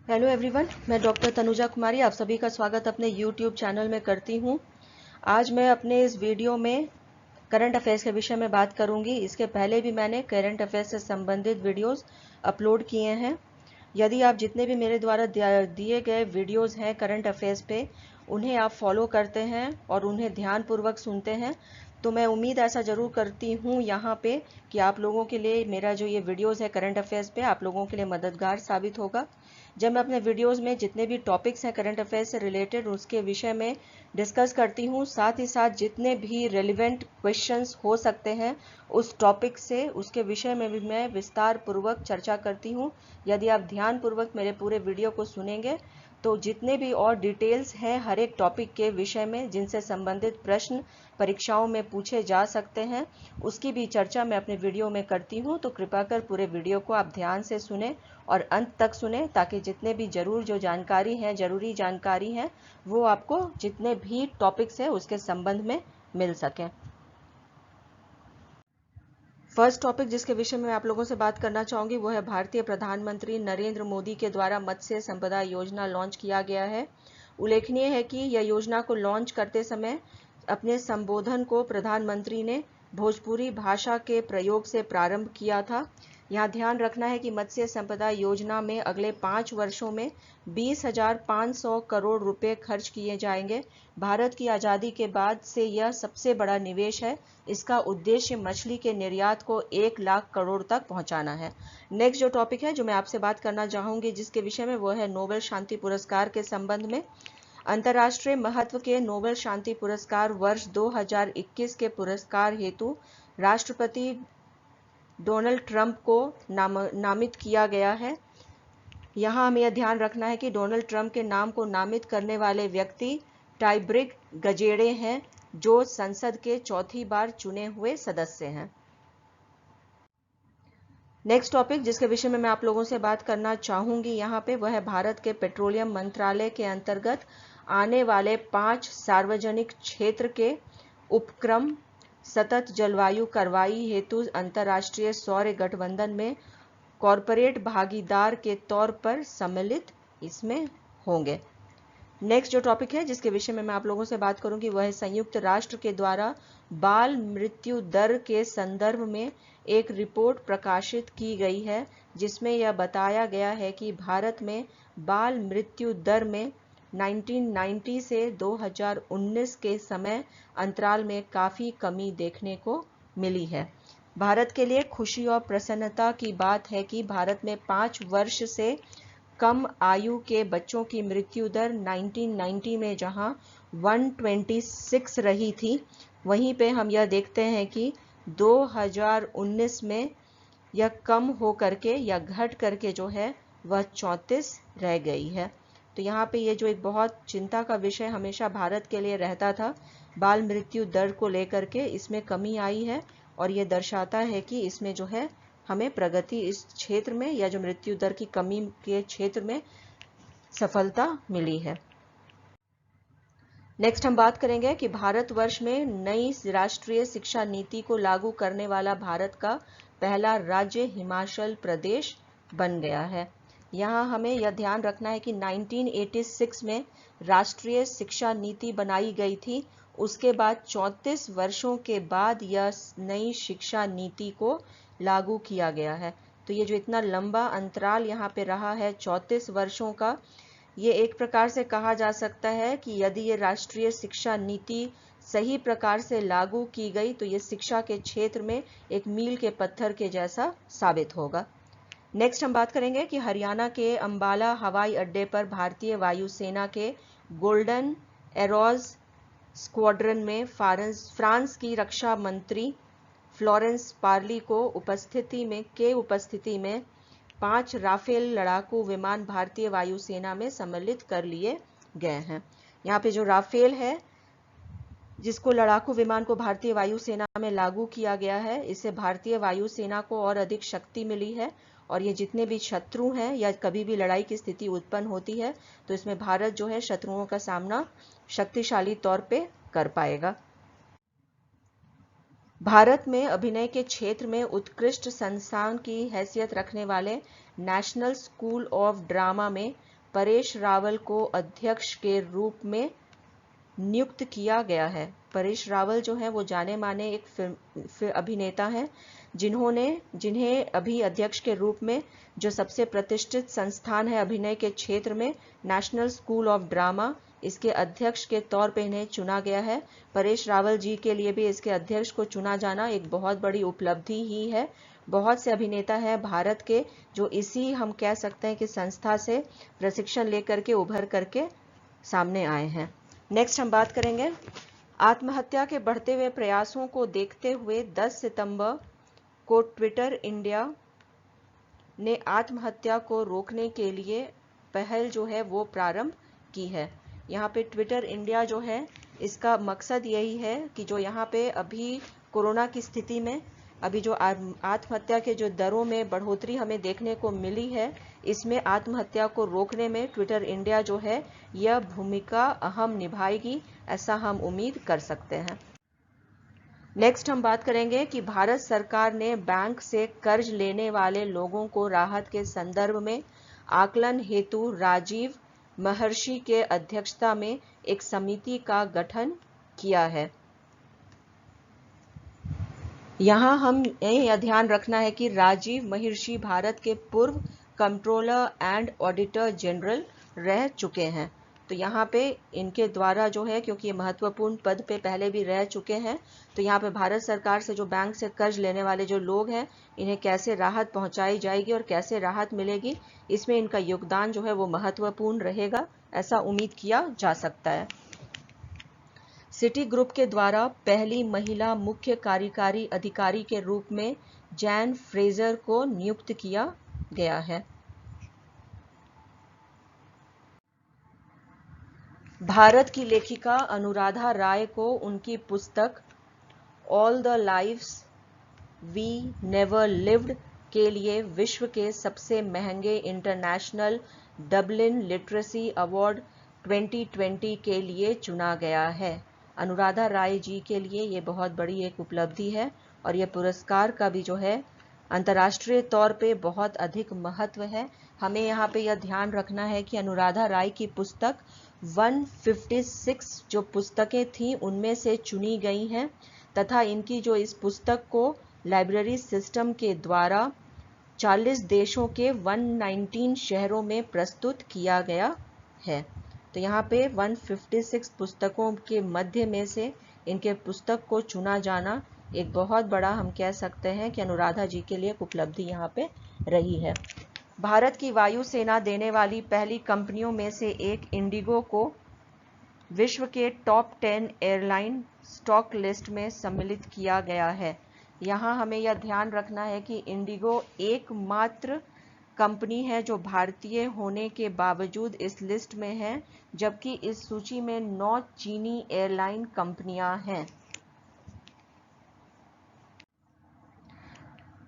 Hello everyone, मैं doctor Tanuja कुमारी आप सभी का स्वागत अपने यूट्यूब चैनल में करती हूँ। आज मैं अपने इस वीडियो में करंट अफेयर्स के विषय में बात करूँगी। इसके पहले भी मैंने करंट अफेयर्स से संबंधित वीडियोस अपलोड किए हैं। यदि आप जितने भी मेरे द्वारा दिए गए वीडियोस हैं करंट अफेयर्स पे, उन्हें आप फॉलो करते हैं और उन्हें ध्यानपूर्वक सुनते हैं, तो मैं उम्मीद ऐसा ज़रूर करती हूँ यहाँ पे कि आप लोगों के लिए मेरा जो ये वीडियोस है करंट अफेयर्स पे आप लोगों के लिए मददगार साबित होगा। जब मैं अपने वीडियोस में जितने भी टॉपिक्स हैं करंट अफेयर्स से रिलेटेड उसके विषय में डिस्कस करती हूँ, साथ ही साथ जितने भी रेलिवेंट क्वेश्चंस हो सकते हैं उस टॉपिक से उसके विषय में भी मैं विस्तार पूर्वक चर्चा करती हूँ। यदि आप ध्यानपूर्वक मेरे पूरे वीडियो को सुनेंगे तो जितने भी और डिटेल्स हैं हर एक टॉपिक के विषय में जिनसे संबंधित प्रश्न परीक्षाओं में पूछे जा सकते हैं, उसकी भी चर्चा मैं अपने वीडियो में करती हूँ। तो कृपया कर पूरे वीडियो को आप ध्यान से सुने और अंत तक सुने, ताकि जितने भी जरूरी जानकारी है वो आपको जितने भी टॉपिक्स है उसके संबंध में मिल सके। फर्स्ट टॉपिक जिसके विषय में आप लोगों से बात करना चाहूंगी वो है भारतीय प्रधानमंत्री नरेंद्र मोदी के द्वारा मत्स्य संपदा योजना लॉन्च किया गया है। उल्लेखनीय है कि यह योजना को लॉन्च करते समय अपने संबोधन को प्रधानमंत्री ने भोजपुरी भाषा के प्रयोग से प्रारंभ किया था। यहाँ ध्यान रखना है कि मत्स्य संपदा योजना में अगले 5 वर्षों में 20,500 करोड़ रुपए खर्च किए जाएंगे। भारत की आज़ादी के बाद से यह सबसे बड़ा निवेश है। इसका उद्देश्य मछली के निर्यात को 1 लाख करोड़ तक पहुंचाना है। नेक्स्ट जो टॉपिक है जो मैं आपसे बात करना चाहूंगी जिसके विषय में वो है नोबेल शांति पुरस्कार के संबंध में। अंतर्राष्ट्रीय महत्व के नोबेल शांति पुरस्कार वर्ष 2021 के पुरस्कार हेतु राष्ट्रपति डोनाल्ड ट्रंप को नामित किया गया है। यहाँ हमें यह ध्यान रखना है कि डोनाल्ड ट्रंप के नाम को नामित करने वाले व्यक्ति टाइब्रिक गजेड़े हैं, जो संसद के चौथी बार चुने हुए सदस्य हैं। नेक्स्ट टॉपिक जिसके विषय में मैं आप लोगों से बात करना चाहूंगी यहाँ पे वह है भारत के पेट्रोलियम मंत्रालय के अंतर्गत आने वाले 5 सार्वजनिक क्षेत्र के उपक्रम सतत जलवायु कार्रवाई हेतु अंतर्राष्ट्रीय सौर गठबंधन में कॉरपोरेट भागीदार के तौर पर सम्मिलित इसमें होंगे। नेक्स्ट जो टॉपिक है जिसके विषय में मैं आप लोगों से बात करूंगी वह है संयुक्त राष्ट्र के द्वारा बाल मृत्यु दर के संदर्भ में एक रिपोर्ट प्रकाशित की गई है, जिसमें यह बताया गया है कि भारत में बाल मृत्यु दर में 1990 से 2019 के समय अंतराल में काफ़ी कमी देखने को मिली है। भारत के लिए खुशी और प्रसन्नता की बात है कि भारत में 5 वर्ष से कम आयु के बच्चों की मृत्यु दर 1990 में जहां 126 रही थी, वहीं पे हम यह देखते हैं कि 2019 में यह कम हो करके या घट करके जो है वह 34 रह गई है। तो यहाँ पे ये जो एक बहुत चिंता का विषय हमेशा भारत के लिए रहता था, बाल मृत्यु दर को लेकर के इसमें कमी आई है और ये दर्शाता है कि इसमें जो है हमें प्रगति इस क्षेत्र में या जो मृत्यु दर की कमी के क्षेत्र में सफलता मिली है। नेक्स्ट हम बात करेंगे कि भारतवर्ष में नई राष्ट्रीय शिक्षा नीति को लागू करने वाला भारत का पहला राज्य हिमाचल प्रदेश बन गया है। यहाँ हमें यह ध्यान रखना है कि 1986 में राष्ट्रीय शिक्षा नीति बनाई गई थी। उसके बाद 34 वर्षों के बाद यह नई शिक्षा नीति को लागू किया गया है। तो ये जो इतना लंबा अंतराल यहाँ पे रहा है 34 वर्षों का, ये एक प्रकार से कहा जा सकता है कि यदि ये राष्ट्रीय शिक्षा नीति सही प्रकार से लागू की गई तो ये शिक्षा के क्षेत्र में एक मील के पत्थर के जैसा साबित होगा। नेक्स्ट हम बात करेंगे कि हरियाणा के अंबाला हवाई अड्डे पर भारतीय वायुसेना के गोल्डन एरोज स्क्वाड्रन में फ्रांस की रक्षा मंत्री फ्लोरेंस पार्ली को उपस्थिति में 5 राफेल लड़ाकू विमान भारतीय वायुसेना में सम्मिलित कर लिए गए हैं। यहाँ पे जो राफेल है जिसको लड़ाकू विमान को भारतीय वायुसेना में लागू किया गया है, इससे भारतीय वायुसेना को और अधिक शक्ति मिली है और ये जितने भी शत्रु हैं या कभी भी लड़ाई की स्थिति उत्पन्न होती है तो इसमें भारत जो है शत्रुओं का सामना शक्तिशाली तौर पे कर पाएगा। भारत में अभिनय के क्षेत्र में उत्कृष्ट संस्थान की हैसियत रखने वाले नेशनल स्कूल ऑफ ड्रामा में परेश रावल को अध्यक्ष के रूप में नियुक्त किया गया है। परेश रावल जो है वो जाने माने एक अभिनेता हैं जिन्हें अभी अध्यक्ष के रूप में जो सबसे प्रतिष्ठित संस्थान है अभिनय के क्षेत्र में, नेशनल स्कूल ऑफ ड्रामा, इसके अध्यक्ष के तौर पे इन्हें चुना गया है। परेश रावल जी के लिए भी इसके अध्यक्ष को चुना जाना एक बहुत बड़ी उपलब्धि ही है। बहुत से अभिनेता हैं भारत के जो इसी हम कह सकते हैं कि संस्था से प्रशिक्षण लेकर के उभर करके सामने आए हैं। नेक्स्ट हम बात करेंगे आत्महत्या के बढ़ते हुए प्रयासों को देखते हुए 10 सितंबर को ट्विटर इंडिया ने आत्महत्या को रोकने के लिए पहल जो है वो प्रारंभ की है। यहाँ पे ट्विटर इंडिया जो है इसका मकसद यही है कि जो यहाँ पे अभी कोरोना की स्थिति में अभी जो आत्महत्या के जो दरों में बढ़ोतरी हमें देखने को मिली है, इसमें आत्महत्या को रोकने में ट्विटर इंडिया जो है यह भूमिका अहम निभाएगी, ऐसा हम उम्मीद कर सकते हैं। नेक्स्ट हम बात करेंगे कि भारत सरकार ने बैंक से कर्ज लेने वाले लोगों को राहत के संदर्भ में आकलन हेतु राजीव महर्षि के अध्यक्षता में एक समिति का गठन किया है। यहाँ हम यह ध्यान रखना है कि राजीव महर्षि भारत के पूर्व कंट्रोलर एंड ऑडिटर जनरल रह चुके हैं। तो यहाँ पे इनके द्वारा जो है, क्योंकि ये महत्वपूर्ण पद पे पहले भी रह चुके हैं, तो यहाँ पे भारत सरकार से जो बैंक से कर्ज लेने वाले जो लोग हैं इन्हें कैसे राहत पहुंचाई जाएगी और कैसे राहत मिलेगी, इसमें इनका योगदान जो है वो महत्वपूर्ण रहेगा, ऐसा उम्मीद किया जा सकता है। सिटी ग्रुप के द्वारा पहली महिला मुख्य कार्यकारी अधिकारी के रूप में जैन फ्रेजर को नियुक्त किया गया है। भारत की लेखिका अनुराधा राय को उनकी पुस्तक all the lives we never lived के लिए विश्व के सबसे महंगे इंटरनेशनल डबलिन लिटरेसी अवार्ड 2020 के लिए चुना गया है। अनुराधा राय जी के लिए ये बहुत बड़ी एक उपलब्धि है और ये पुरस्कार का भी जो है अंतर्राष्ट्रीय तौर पे बहुत अधिक महत्व है। हमें यहाँ पे यह ध्यान रखना है कि अनुराधा राय की पुस्तक 156 जो पुस्तकें थीं उनमें से चुनी गई हैं तथा इनकी जो इस पुस्तक को लाइब्रेरी सिस्टम के द्वारा 40 देशों के 119 शहरों में प्रस्तुत किया गया है। तो यहाँ पे 156 पुस्तकों के मध्य में से इनके पुस्तक को चुना जाना एक बहुत बड़ा हम कह सकते हैं कि अनुराधा जी के लिए एक उपलब्धि यहाँ पे रही है। भारत की वायुसेना देने वाली पहली कंपनियों में से एक इंडिगो को विश्व के टॉप 10 एयरलाइन स्टॉक लिस्ट में सम्मिलित किया गया है। यहाँ हमें यह ध्यान रखना है कि इंडिगो एकमात्र कंपनी है जो भारतीय होने के बावजूद इस लिस्ट में है, जबकि इस सूची में 9 चीनी एयरलाइन कंपनियां हैं।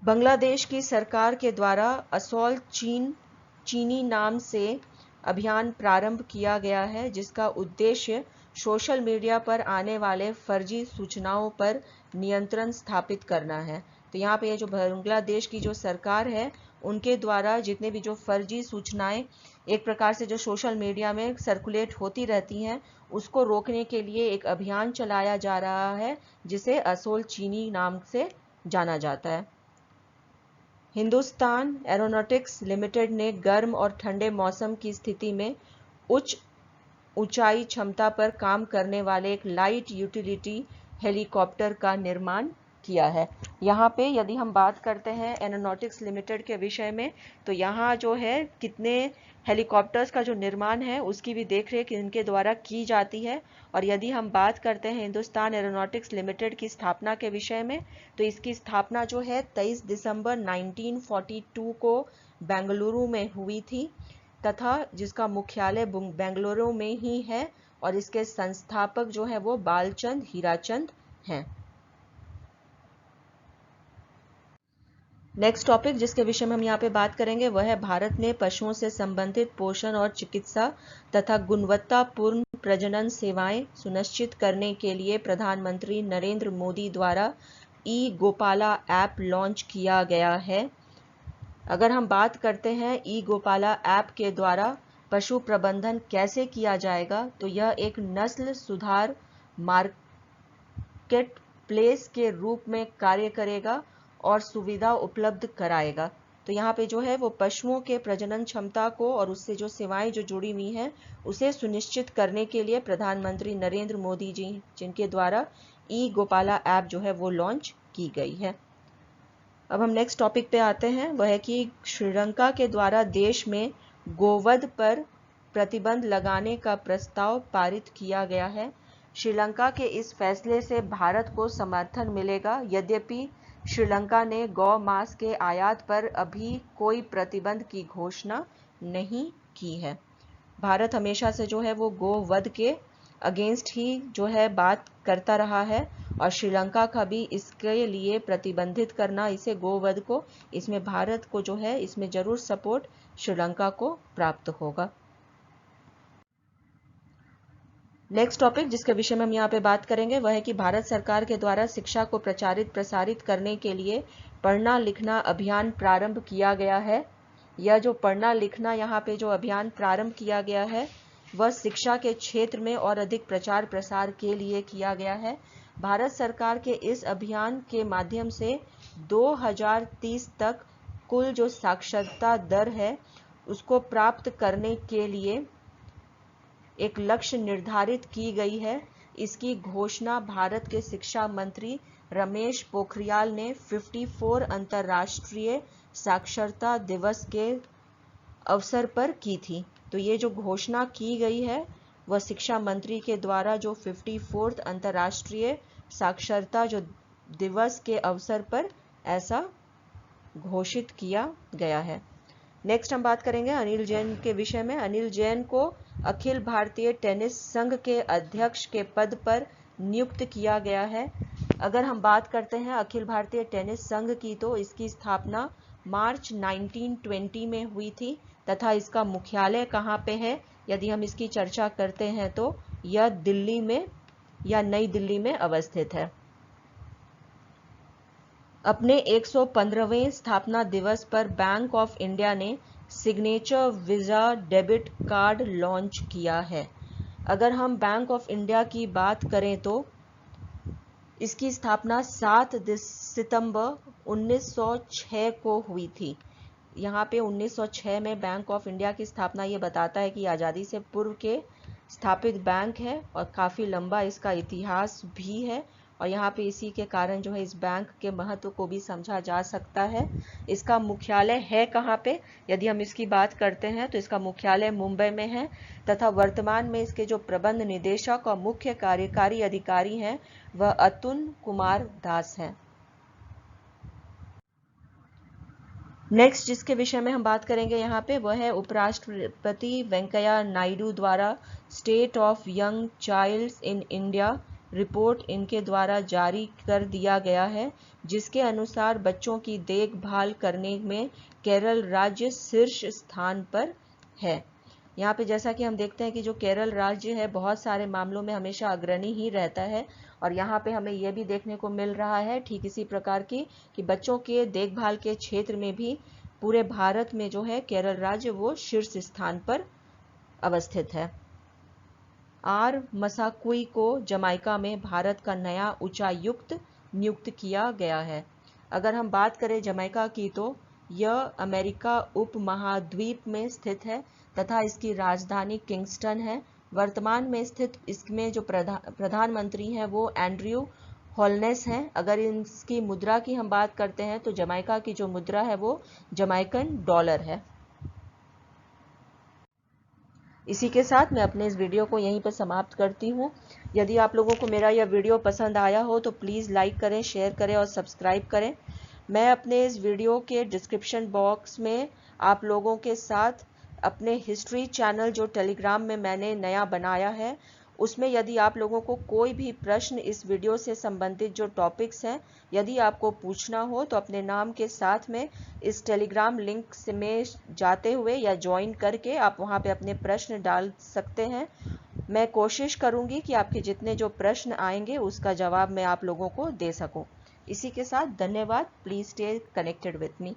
बांग्लादेश की सरकार के द्वारा असॉल चीनी नाम से अभियान प्रारंभ किया गया है, जिसका उद्देश्य सोशल मीडिया पर आने वाले फर्जी सूचनाओं पर नियंत्रण स्थापित करना है। तो यहाँ पे ये जो बांग्लादेश की जो सरकार है उनके द्वारा जितने भी जो फर्जी सूचनाएं एक प्रकार से जो सोशल मीडिया में सर्कुलेट होती रहती हैं उसको रोकने के लिए एक अभियान चलाया जा रहा है, जिसे असोल चीनी नाम से जाना जाता है। हिंदुस्तान एरोनॉटिक्स लिमिटेड ने गर्म और ठंडे मौसम की स्थिति में उच्च ऊंचाई क्षमता पर काम करने वाले एक लाइट यूटिलिटी हेलीकॉप्टर का निर्माण किया है। यहाँ पे यदि हम बात करते हैं एरोनॉटिक्स लिमिटेड के विषय में, तो यहाँ जो है कितने हेलीकॉप्टर्स का जो निर्माण है उसकी भी देखरेख इनके द्वारा की जाती है। और यदि हम बात करते हैं हिंदुस्तान एरोनॉटिक्स लिमिटेड की स्थापना के विषय में, तो इसकी स्थापना जो है 23 दिसंबर 1942 को बेंगलुरु में हुई थी तथा जिसका मुख्यालय बेंगलुरु में ही है और इसके संस्थापक जो है वो बालचंद हीराचंद हैं। नेक्स्ट टॉपिक जिसके विषय में हम यहाँ पे बात करेंगे वह है भारत में पशुओं से संबंधित पोषण और चिकित्सा तथा गुणवत्तापूर्ण प्रजनन सेवाएं सुनिश्चित करने के लिए प्रधानमंत्री नरेंद्र मोदी द्वारा ई गोपाला ऐप लॉन्च किया गया है। अगर हम बात करते हैं ई गोपाला ऐप के द्वारा पशु प्रबंधन कैसे किया जाएगा, तो यह एक नस्ल सुधार मार्केट प्लेस के रूप में कार्य करेगा और सुविधा उपलब्ध कराएगा। तो यहाँ पे जो है वो पशुओं के प्रजनन क्षमता को और उससे जो सेवाएं जो जुड़ी हुई हैं उसे सुनिश्चित करने के लिए प्रधानमंत्री नरेंद्र मोदी जी जिनके द्वारा ई गोपाला ऐप जो है वो लॉन्च की गई है। अब हम नेक्स्ट टॉपिक पे आते हैं, वह है कि श्रीलंका के द्वारा देश में गोवध पर प्रतिबंध लगाने का प्रस्ताव पारित किया गया है। श्रीलंका के इस फैसले से भारत को समर्थन मिलेगा, यद्यपि श्रीलंका ने गौ मांस के आयात पर अभी कोई प्रतिबंध की घोषणा नहीं की है। भारत हमेशा से जो है वो गोवध के अगेंस्ट ही जो है बात करता रहा है और श्रीलंका का भी इसके लिए प्रतिबंधित करना इसे गोवध को, इसमें भारत को जो है इसमें जरूर सपोर्ट श्रीलंका को प्राप्त होगा। नेक्स्ट टॉपिक जिसके विषय में हम यहाँ पे बात करेंगे वह है कि भारत सरकार के द्वारा शिक्षा को प्रसारित करने के लिए पढ़ना लिखना अभियान प्रारंभ किया गया है। यह जो पढ़ना लिखना यहाँ पे जो अभियान प्रारंभ किया गया है वह शिक्षा के क्षेत्र में और अधिक प्रचार प्रसार के लिए किया गया है। भारत सरकार के इस अभियान के माध्यम से 2030 तक कुल जो साक्षरता दर है उसको प्राप्त करने के लिए एक लक्ष्य निर्धारित की गई है। इसकी घोषणा भारत के शिक्षा मंत्री रमेश पोखरियाल ने 54 अंतर्राष्ट्रीय साक्षरता दिवस के अवसर पर की थी। तो ये जो घोषणा की गई है वह शिक्षा मंत्री के द्वारा जो 54 अंतर्राष्ट्रीय साक्षरता जो दिवस के अवसर पर ऐसा घोषित किया गया है। नेक्स्ट हम बात करेंगे अनिल जैन के विषय में। अनिल जैन को अखिल भारतीय टेनिस संघ के अध्यक्ष के पद पर नियुक्त किया गया है। अगर हम बात करते हैं अखिल भारतीय टेनिस संघ की तो इसकी स्थापना मार्च 1920 में हुई थी तथा इसका मुख्यालय कहाँ पे है, यदि हम इसकी चर्चा करते हैं तो यह दिल्ली में या नई दिल्ली में अवस्थित है। अपने 115वें स्थापना दिवस पर बैंक ऑफ इंडिया ने signature visa debit card launch किया है। अगर हम बैंक ऑफ इंडिया की बात करें तो इसकी स्थापना 7 सितंबर 1906 को हुई थी। यहाँ पे 1906 में बैंक ऑफ इंडिया की स्थापना ये बताता है कि आज़ादी से पूर्व के स्थापित बैंक है और काफ़ी लंबा इसका इतिहास भी है और यहाँ पे इसी के कारण जो है इस बैंक के महत्व को भी समझा जा सकता है। इसका मुख्यालय है कहाँ पे, यदि हम इसकी बात करते हैं तो इसका मुख्यालय मुंबई में है तथा वर्तमान में इसके जो प्रबंध निदेशक और मुख्य कार्यकारी अधिकारी हैं वह अतुल कुमार दास हैं। नेक्स्ट जिसके विषय में हम बात करेंगे यहाँ पे वह है उपराष्ट्रपति वेंकैया नायडू द्वारा state of young childs in India report इनके द्वारा जारी कर दिया गया है, जिसके अनुसार बच्चों की देखभाल करने में केरल राज्य शीर्ष स्थान पर है। यहाँ पे जैसा कि हम देखते हैं कि जो केरल राज्य है बहुत सारे मामलों में हमेशा अग्रणी ही रहता है और यहाँ पे हमें यह भी देखने को मिल रहा है ठीक इसी प्रकार की कि बच्चों के देखभाल के क्षेत्र में भी पूरे भारत में जो है केरल राज्य वो शीर्ष स्थान पर अवस्थित है। आर मसाकुई को जमाइका में भारत का नया उच्चायुक्त नियुक्त किया गया है। अगर हम बात करें जमैका की तो यह अमेरिका उपमहाद्वीप में स्थित है तथा इसकी राजधानी किंगस्टन है। वर्तमान में स्थित इसमें जो प्रधानमंत्री हैं वो एंड्रयू हॉलनेस हैं। अगर इसकी मुद्रा की हम बात करते हैं तो जमैका की जो मुद्रा है वो जमैकन डॉलर है। इसी के साथ मैं अपने इस वीडियो को यहीं पर समाप्त करती हूँ। यदि आप लोगों को मेरा यह वीडियो पसंद आया हो तो प्लीज़ लाइक करें, शेयर करें और सब्सक्राइब करें। मैं अपने इस वीडियो के डिस्क्रिप्शन बॉक्स में आप लोगों के साथ अपने हिस्ट्री चैनल जो टेलीग्राम में मैंने नया बनाया है उसमें यदि आप लोगों को कोई भी प्रश्न इस वीडियो से संबंधित जो टॉपिक्स हैं यदि आपको पूछना हो तो अपने नाम के साथ में इस टेलीग्राम लिंक से में जाते हुए या ज्वाइन करके आप वहां पे अपने प्रश्न डाल सकते हैं। मैं कोशिश करूंगी कि आपके जितने जो प्रश्न आएंगे उसका जवाब मैं आप लोगों को दे सकूं। इसी के साथ धन्यवाद। Please stay connected with me.